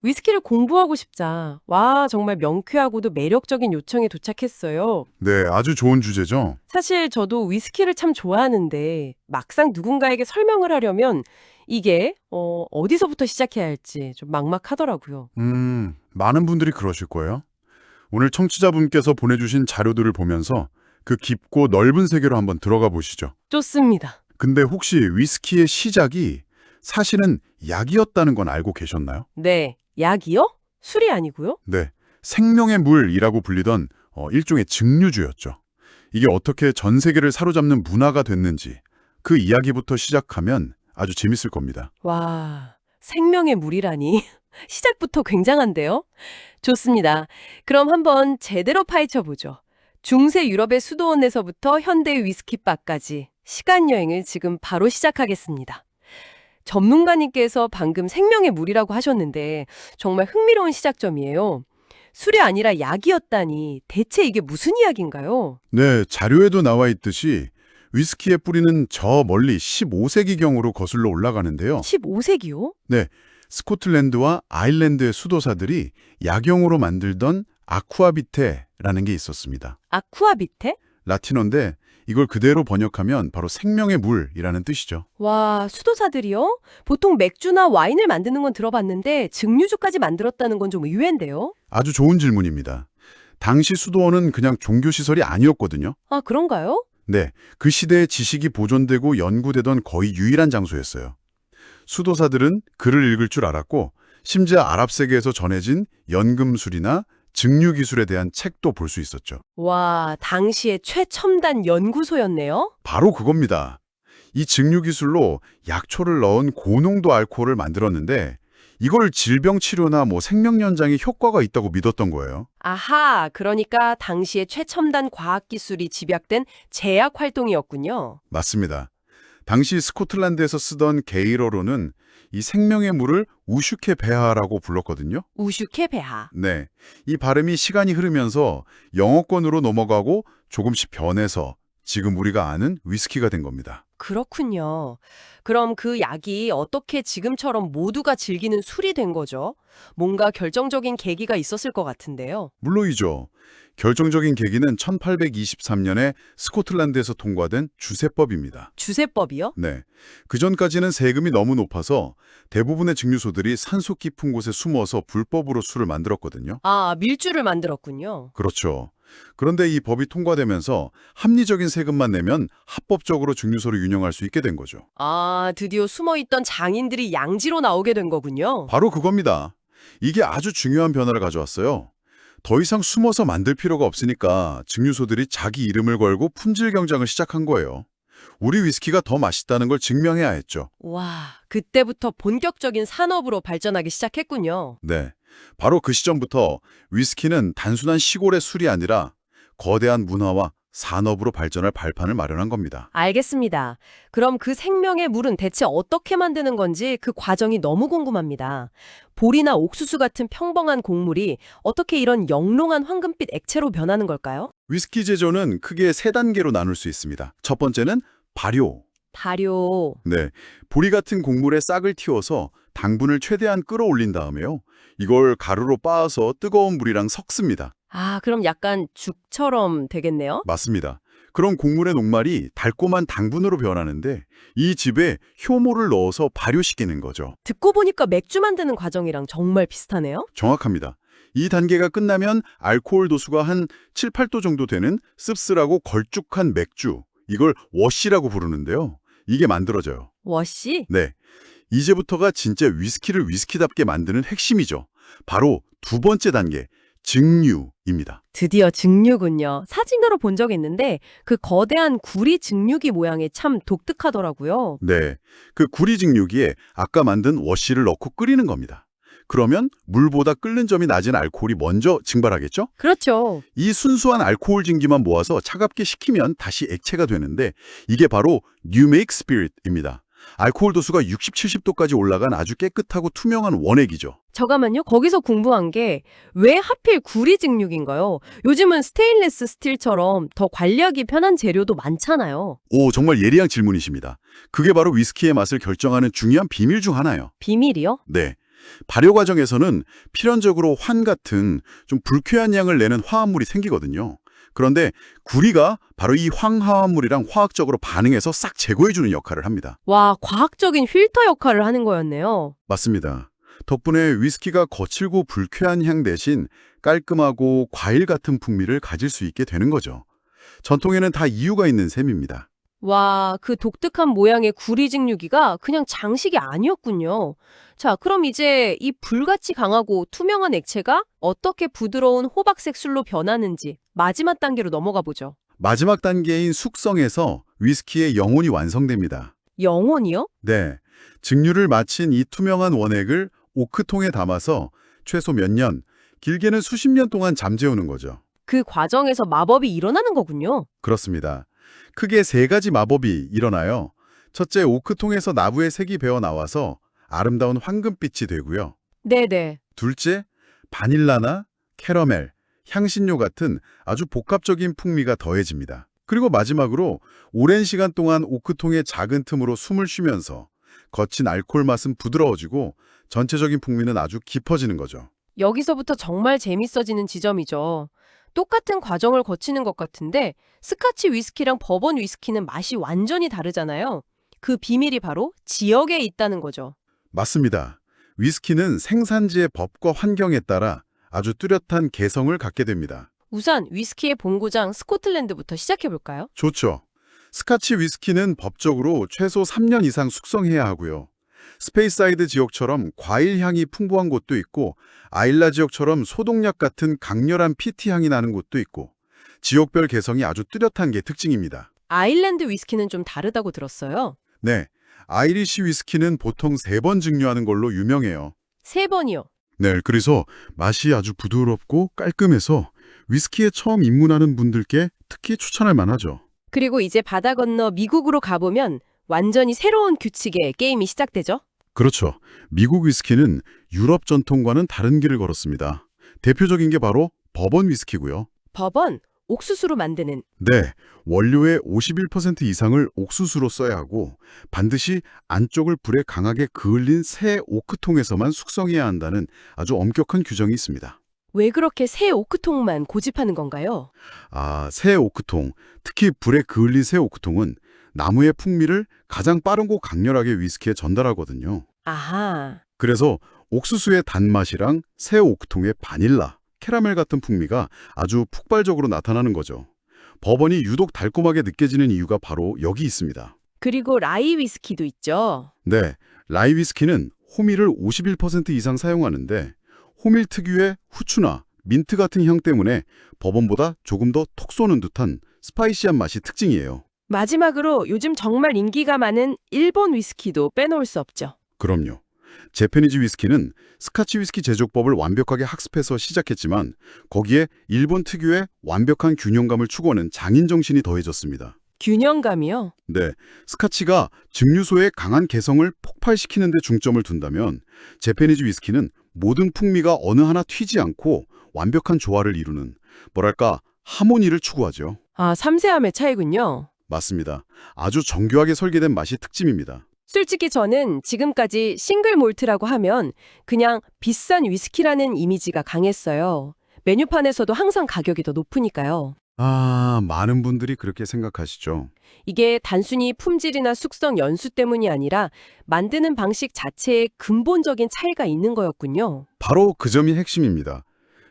위스키를 공부하고 싶자. 와, 정말 명쾌하고도 매력적인 요청에 도착했어요. 네, 아주 좋은 주제죠. 사실 저도 위스키를 참 좋아하는데 막상 누군가에게 설명을 하려면 이게 어디서부터 시작해야 할지 좀 막막하더라고요. 많은 분들이 그러실 거예요. 오늘 청취자분께서 보내주신 자료들을 보면서 그 깊고 넓은 세계로 한번 들어가 보시죠. 좋습니다. 근데 혹시 위스키의 시작이 사실은 약이었다는 건 알고 계셨나요? 네, 약이요? 술이 아니고요? 네, 생명의 물이라고 불리던 일종의 증류주였죠. 이게 어떻게 전 세계를 사로잡는 문화가 됐는지 그 이야기부터 시작하면 아주 재밌을 겁니다. 와, 생명의 물이라니. 시작부터 굉장한데요? 좋습니다. 그럼 한번 제대로 파헤쳐 보죠. 중세 유럽의 수도원에서부터 현대 위스키바까지 시간 여행을 지금 바로 시작하겠습니다. 전문가님께서 방금 생명의 물이라고 하셨는데 정말 흥미로운 시작점이에요. 술이 아니라 약이었다니 대체 이게 무슨 이야기인가요? 네, 자료에도 나와 있듯이 위스키의 뿌리는 저 멀리 15세기경으로 거슬러 올라가는데요. 15세기요? 네, 스코틀랜드와 아일랜드의 수도사들이 약용으로 만들던 아쿠아비테라는 게 있었습니다. 아쿠아비테? 라틴어인데 이걸 그대로 번역하면 바로 생명의 물이라는 뜻이죠. 와, 수도사들이요? 보통 맥주나 와인을 만드는 건 들어봤는데 증류주까지 만들었다는 건 좀 의외인데요? 아주 좋은 질문입니다. 당시 수도원은 그냥 종교시설이 아니었거든요. 아, 그런가요? 네, 그 시대에 지식이 보존되고 연구되던 거의 유일한 장소였어요. 수도사들은 글을 읽을 줄 알았고 심지어 아랍 세계에서 전해진 연금술이나 증류 기술에 대한 책도 볼 수 있었죠. 와, 당시의 최첨단 연구소였네요? 바로 그겁니다. 이 증류 기술로 약초를 넣은 고농도 알코올을 만들었는데 이걸 질병 치료나 생명 연장에 효과가 있다고 믿었던 거예요. 아하, 그러니까 당시의 최첨단 과학기술이 집약된 제약 활동이었군요. 맞습니다. 당시 스코틀랜드에서 쓰던 게이러로는 이 생명의 물을 우슈케 베하라고 불렀거든요. 우슈케 배하. 네, 이 발음이 시간이 흐르면서 영어권으로 넘어가고 조금씩 변해서 지금 우리가 아는 위스키가 된 겁니다. 그렇군요. 그럼 그 약이 어떻게 지금처럼 모두가 즐기는 술이 된 거죠? 뭔가 결정적인 계기가 있었을 것 같은데요. 물론이죠. 결정적인 계기는 1823년에 스코틀랜드에서 통과된 주세법입니다. 주세법이요? 네, 그전까지는 세금이 너무 높아서 대부분의 증류소들이 산속 깊은 곳에 숨어서 불법으로 술을 만들었거든요. 아, 밀주를 만들었군요. 그렇죠. 그런데 이 법이 통과되면서 합리적인 세금만 내면 합법적으로 증류소를 운영할 수 있게 된 거죠. 아, 드디어 숨어있던 장인들이 양지로 나오게 된 거군요. 바로 그겁니다. 이게 아주 중요한 변화를 가져왔어요. 더 이상 숨어서 만들 필요가 없으니까 증류소들이 자기 이름을 걸고 품질 경쟁을 시작한 거예요. 우리 위스키가 더 맛있다는 걸 증명해야 했죠. 와, 그때부터 본격적인 산업으로 발전하기 시작했군요. 네. 바로 그 시점부터 위스키는 단순한 시골의 술이 아니라 거대한 문화와 산업으로 발전할 발판을 마련한 겁니다. 알겠습니다. 그럼 그 생명의 물은 대체 어떻게 만드는 건지 그 과정이 너무 궁금합니다. 볼이나 옥수수 같은 평범한 곡물이 어떻게 이런 영롱한 황금빛 액체로 변하는 걸까요? 위스키 제조는 크게 세 단계로 나눌 수 있습니다. 첫 번째는 발효. 발효. 네, 보리 같은 곡물에 싹을 틔워서 당분을 최대한 끌어올린 다음에요. 이걸 가루로 빻아서 뜨거운 물이랑 섞습니다. 아, 그럼 약간 죽처럼 되겠네요? 맞습니다. 그럼 곡물의 녹말이 달콤한 당분으로 변하는데 이 즙에 효모를 넣어서 발효시키는 거죠. 듣고 보니까 맥주 만드는 과정이랑 정말 비슷하네요? 정확합니다. 이 단계가 끝나면 알코올 도수가 한 7, 8도 정도 되는 씁쓸하고 걸쭉한 맥주, 이걸 워시라고 부르는데요. 이게 만들어져요. 워시? 네, 이제부터가 진짜 위스키를 위스키답게 만드는 핵심이죠. 바로 두 번째 단계, 증류입니다. 드디어 증류군요. 사진으로 본 적 있는데 그 거대한 구리 증류기 모양이 참 독특하더라고요. 네, 그 구리 증류기에 아까 만든 워시를 넣고 끓이는 겁니다. 그러면 물보다 끓는 점이 낮은 알코올이 먼저 증발하겠죠? 그렇죠. 이 순수한 알코올 증기만 모아서 차갑게 식히면 다시 액체가 되는데 이게 바로 New Make Spirit입니다. 알코올 도수가 60, 70도까지 올라간 아주 깨끗하고 투명한 원액이죠. 잠깐만요. 거기서 궁금한 게 왜 하필 구리 증류기인가요? 요즘은 스테인리스 스틸처럼 더 관리하기 편한 재료도 많잖아요. 오, 정말 예리한 질문이십니다. 그게 바로 위스키의 맛을 결정하는 중요한 비밀 중 하나예요. 비밀이요? 네. 발효 과정에서는 필연적으로 환 같은 좀 불쾌한 향을 내는 화합물이 생기거든요. 그런데 구리가 바로 이 황화합물이랑 화학적으로 반응해서 싹 제거해주는 역할을 합니다. 와, 과학적인 필터 역할을 하는 거였네요. 맞습니다. 덕분에 위스키가 거칠고 불쾌한 향 대신 깔끔하고 과일 같은 풍미를 가질 수 있게 되는 거죠. 전통에는 다 이유가 있는 셈입니다. 와, 그 독특한 모양의 구리 증류기가 그냥 장식이 아니었군요. 자, 그럼 이제 이 불같이 강하고 투명한 액체가 어떻게 부드러운 호박색 술로 변하는지 마지막 단계로 넘어가 보죠. 마지막 단계인 숙성에서 위스키의 영혼이 완성됩니다. 영혼이요? 네, 증류를 마친 이 투명한 원액을 오크통에 담아서 최소 몇 년, 길게는 수십 년 동안 잠재우는 거죠. 그 과정에서 마법이 일어나는 거군요. 그렇습니다. 크게 세 가지 마법이 일어나요. 첫째, 오크통에서 나무의 색이 배어 나와서 아름다운 황금빛이 되고요. 네네. 둘째, 바닐라나 캐러멜, 향신료 같은 아주 복합적인 풍미가 더해집니다. 그리고 마지막으로 오랜 시간 동안 오크통의 작은 틈으로 숨을 쉬면서 거친 알코올 맛은 부드러워지고 전체적인 풍미는 아주 깊어지는 거죠. 여기서부터 정말 재밌어지는 지점이죠. 똑같은 과정을 거치는 것 같은데 스카치 위스키랑 버번 위스키는 맛이 완전히 다르잖아요. 그 비밀이 바로 지역에 있다는 거죠. 맞습니다. 위스키는 생산지의 법과 환경에 따라 아주 뚜렷한 개성을 갖게 됩니다. 우선 위스키의 본고장 스코틀랜드부터 시작해볼까요? 좋죠. 스카치 위스키는 법적으로 최소 3년 이상 숙성해야 하고요. 스페이사이드 지역처럼 과일 향이 풍부한 곳도 있고 아일라 지역처럼 소독약 같은 강렬한 피티 향이 나는 곳도 있고 지역별 개성이 아주 뚜렷한 게 특징입니다. 아일랜드 위스키는 좀 다르다고 들었어요. 네, 아이리시 위스키는 보통 3번 증류하는 걸로 유명해요. 3번이요. 네, 그래서 맛이 아주 부드럽고 깔끔해서 위스키에 처음 입문하는 분들께 특히 추천할 만하죠. 그리고 이제 바다 건너 미국으로 가보면 완전히 새로운 규칙의 게임이 시작되죠. 그렇죠. 미국 위스키는 유럽 전통과는 다른 길을 걸었습니다. 대표적인 게 바로 버번 위스키고요. 버번, 옥수수로 만드는. 네, 원료의 51% 이상을 옥수수로 써야 하고 반드시 안쪽을 불에 강하게 그을린 새 오크통에서만 숙성해야 한다는 아주 엄격한 규정이 있습니다. 왜 그렇게 새 오크통만 고집하는 건가요? 새 오크통, 특히 불에 그을린 새 오크통은 나무의 풍미를 가장 빠르고 강렬하게 위스키에 전달하거든요. 아하. 그래서 옥수수의 단맛이랑 새 오크통의 바닐라, 캐러멜 같은 풍미가 아주 폭발적으로 나타나는 거죠. 버번이 유독 달콤하게 느껴지는 이유가 바로 여기 있습니다. 그리고 라이 위스키도 있죠. 네, 라이 위스키는 호밀을 51% 이상 사용하는데 호밀 특유의 후추나 민트 같은 향 때문에 버번보다 조금 더 톡 쏘는 듯한 스파이시한 맛이 특징이에요. 마지막으로 요즘 정말 인기가 많은 일본 위스키도 빼놓을 수 없죠. 그럼요. 재패니즈 위스키는 스카치 위스키 제조법을 완벽하게 학습해서 시작했지만 거기에 일본 특유의 완벽한 균형감을 추구하는 장인 정신이 더해졌습니다. 균형감이요? 네, 스카치가 증류소의 강한 개성을 폭발시키는 데 중점을 둔다면 재패니즈 위스키는 모든 풍미가 어느 하나 튀지 않고 완벽한 조화를 이루는 뭐랄까 하모니를 추구하죠. 아, 섬세함의 차이군요. 맞습니다. 아주 정교하게 설계된 맛이 특징입니다. 솔직히 저는 지금까지 싱글 몰트라고 하면 그냥 비싼 위스키라는 이미지가 강했어요. 메뉴판에서도 항상 가격이 더 높으니까요. 많은 분들이 그렇게 생각하시죠. 이게 단순히 품질이나 숙성 연수 때문이 아니라 만드는 방식 자체에 근본적인 차이가 있는 거였군요. 바로 그 점이 핵심입니다.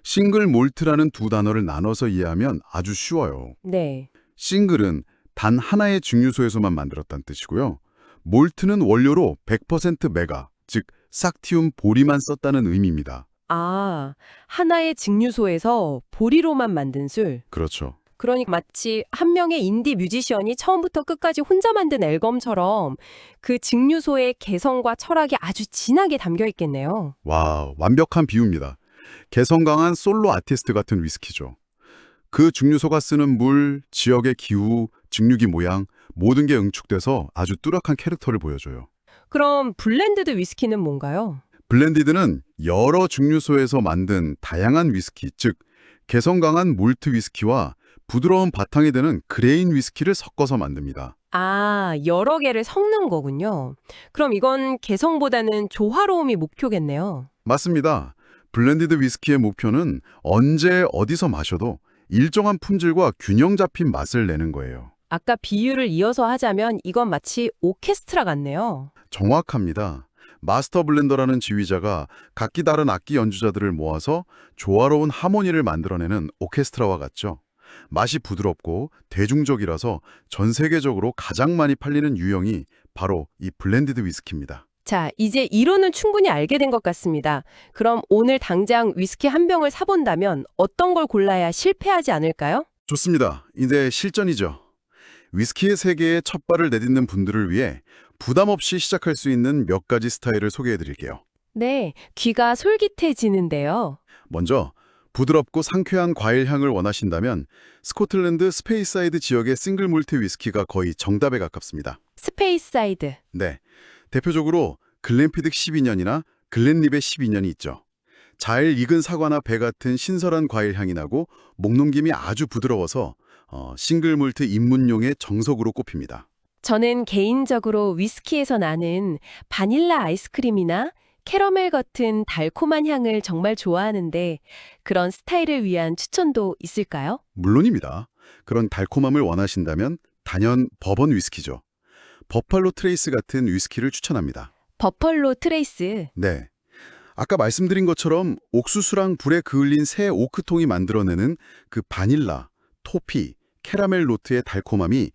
싱글 몰트라는 두 단어를 나눠서 이해하면 아주 쉬워요. 네. 싱글은 단 하나의 증류소에서만 만들었다는 뜻이고요. 몰트는 원료로 100% 메가, 즉 싹티움 보리만 썼다는 의미입니다. 아, 하나의 증류소에서 보리로만 만든 술. 그렇죠. 그러니까 마치 한 명의 인디 뮤지션이 처음부터 끝까지 혼자 만든 앨범처럼 그 증류소의 개성과 철학이 아주 진하게 담겨 있겠네요. 와, 완벽한 비유입니다. 개성 강한 솔로 아티스트 같은 위스키죠. 그 증류소가 쓰는 물, 지역의 기후, 증류기 모양 모든 게 응축돼서 아주 뚜렷한 캐릭터를 보여줘요. 그럼 블렌드드 위스키는 뭔가요? 블렌디드는 여러 증류소에서 만든 다양한 위스키, 즉 개성 강한 몰트 위스키와 부드러운 바탕이 되는 그레인 위스키를 섞어서 만듭니다. 아, 여러 개를 섞는 거군요. 그럼 이건 개성보다는 조화로움이 목표겠네요. 맞습니다. 블렌디드 위스키의 목표는 언제 어디서 마셔도 일정한 품질과 균형 잡힌 맛을 내는 거예요. 아까 비유를 이어서 하자면 이건 마치 오케스트라 같네요. 정확합니다. 마스터 블렌더라는 지휘자가 각기 다른 악기 연주자들을 모아서 조화로운 하모니를 만들어내는 오케스트라와 같죠. 맛이 부드럽고 대중적이라서 전 세계적으로 가장 많이 팔리는 유형이 바로 이 블렌디드 위스키입니다. 자, 이제 이론은 충분히 알게 된 것 같습니다. 그럼 오늘 당장 위스키 한 병을 사본다면 어떤 걸 골라야 실패하지 않을까요? 좋습니다. 이제 실전이죠. 위스키의 세계에 첫 발을 내딛는 분들을 위해 부담 없이 시작할 수 있는 몇 가지 스타일을 소개해 드릴게요. 네, 귀가 솔깃해지는데요. 먼저 부드럽고 상쾌한 과일 향을 원하신다면 스코틀랜드 스페이사이드 지역의 싱글 몰트 위스키가 거의 정답에 가깝습니다. 스페이사이드. 네, 대표적으로 글렌피딕 12년이나 글렌립의 12년이 있죠. 잘 익은 사과나 배 같은 신선한 과일 향이 나고 목넘김이 아주 부드러워서 싱글 몰트 입문용의 정석으로 꼽힙니다. 저는 개인적으로 위스키에서 나는 바닐라 아이스크림이나 캐러멜 같은 달콤한 향을 정말 좋아하는데 그런 스타일을 위한 추천도 있을까요? 물론입니다. 그런 달콤함을 원하신다면 단연 버번 위스키죠. 버팔로 트레이스 같은 위스키를 추천합니다. 버펄로 트레이스. 네. 아까 말씀드린 것처럼 옥수수랑 불에 그을린 새 오크통이 만들어내는 그 바닐라, 토피, 캐러멜 노트의 달콤함이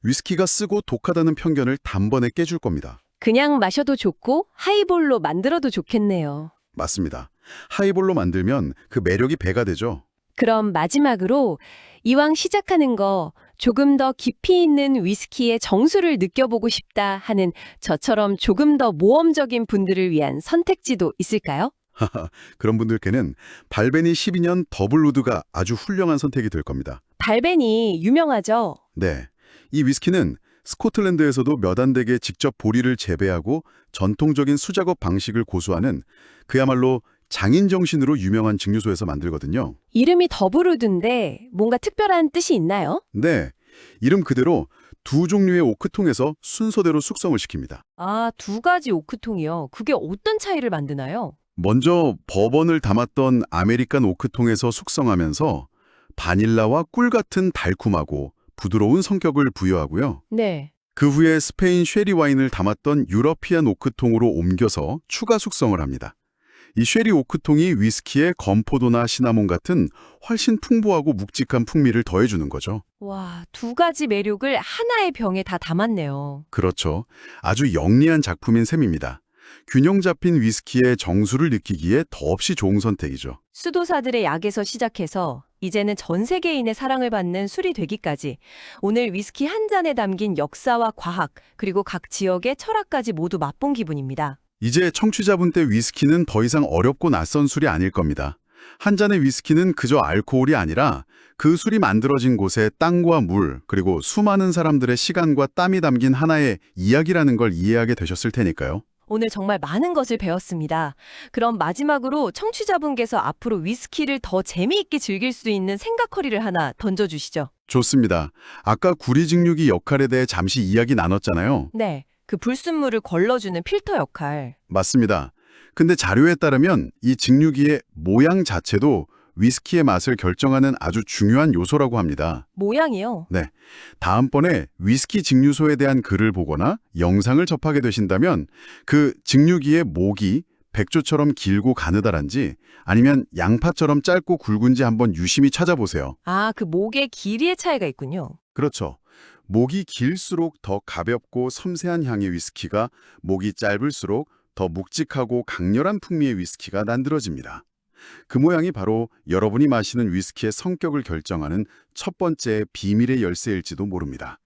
위스키가 쓰고 독하다는 편견을 단번에 깨줄 겁니다. 그냥 마셔도 좋고 하이볼로 만들어도 좋겠네요. 맞습니다. 하이볼로 만들면 그 매력이 배가 되죠. 그럼 마지막으로 이왕 시작하는 거 조금 더 깊이 있는 위스키의 정수를 느껴보고 싶다 하는 저처럼 조금 더 모험적인 분들을 위한 선택지도 있을까요? 그런 분들께는 발베니 12년 더블우드가 아주 훌륭한 선택이 될 겁니다. 발벤이 유명하죠? 네. 이 위스키는 스코틀랜드에서도 몇 안 되게 직접 보리를 재배하고 전통적인 수작업 방식을 고수하는 그야말로 장인 정신으로 유명한 증류소에서 만들거든요. 이름이 더블우드인데 뭔가 특별한 뜻이 있나요? 네. 이름 그대로 두 종류의 오크통에서 순서대로 숙성을 시킵니다. 아, 두 가지 오크통이요. 그게 어떤 차이를 만드나요? 먼저 버번을 담았던 아메리칸 오크통에서 숙성하면서 바닐라와 꿀 같은 달콤하고 부드러운 성격을 부여하고요. 네. 그 후에 스페인 쉐리 와인을 담았던 유러피안 오크통으로 옮겨서 추가 숙성을 합니다. 이 쉐리 오크통이 위스키에 건포도나 시나몬 같은 훨씬 풍부하고 묵직한 풍미를 더해주는 거죠. 와, 두 가지 매력을 하나의 병에 다 담았네요. 그렇죠. 아주 영리한 작품인 셈입니다. 균형 잡힌 위스키의 정수를 느끼기에 더없이 좋은 선택이죠. 수도사들의 약에서 시작해서 이제는 전 세계인의 사랑을 받는 술이 되기까지 오늘 위스키 한 잔에 담긴 역사와 과학 그리고 각 지역의 철학까지 모두 맛본 기분입니다. 이제 청취자분 때 위스키는 더 이상 어렵고 낯선 술이 아닐 겁니다. 한 잔의 위스키는 그저 알코올이 아니라 그 술이 만들어진 곳의 땅과 물, 그리고 수많은 사람들의 시간과 땀이 담긴 하나의 이야기라는 걸 이해하게 되셨을 테니까요. 오늘 정말 많은 것을 배웠습니다. 그럼 마지막으로 청취자분께서 앞으로 위스키를 더 재미있게 즐길 수 있는 생각거리를 하나 던져주시죠. 좋습니다. 아까 구리증류기 역할에 대해 잠시 이야기 나눴잖아요. 네, 그 불순물을 걸러주는 필터 역할. 맞습니다. 근데 자료에 따르면 이 증류기의 모양 자체도 위스키의 맛을 결정하는 아주 중요한 요소라고 합니다. 모양이요? 네. 다음번에 위스키 증류소에 대한 글을 보거나 영상을 접하게 되신다면 그 증류기의 목이 백조처럼 길고 가느다란지 아니면 양파처럼 짧고 굵은지 한번 유심히 찾아보세요. 아, 그 목의 길이의 차이가 있군요. 그렇죠. 목이 길수록 더 가볍고 섬세한 향의 위스키가, 목이 짧을수록 더 묵직하고 강렬한 풍미의 위스키가 만들어집니다. 그 모양이 바로 여러분이 마시는 위스키의 성격을 결정하는 첫 번째 비밀의 열쇠일지도 모릅니다.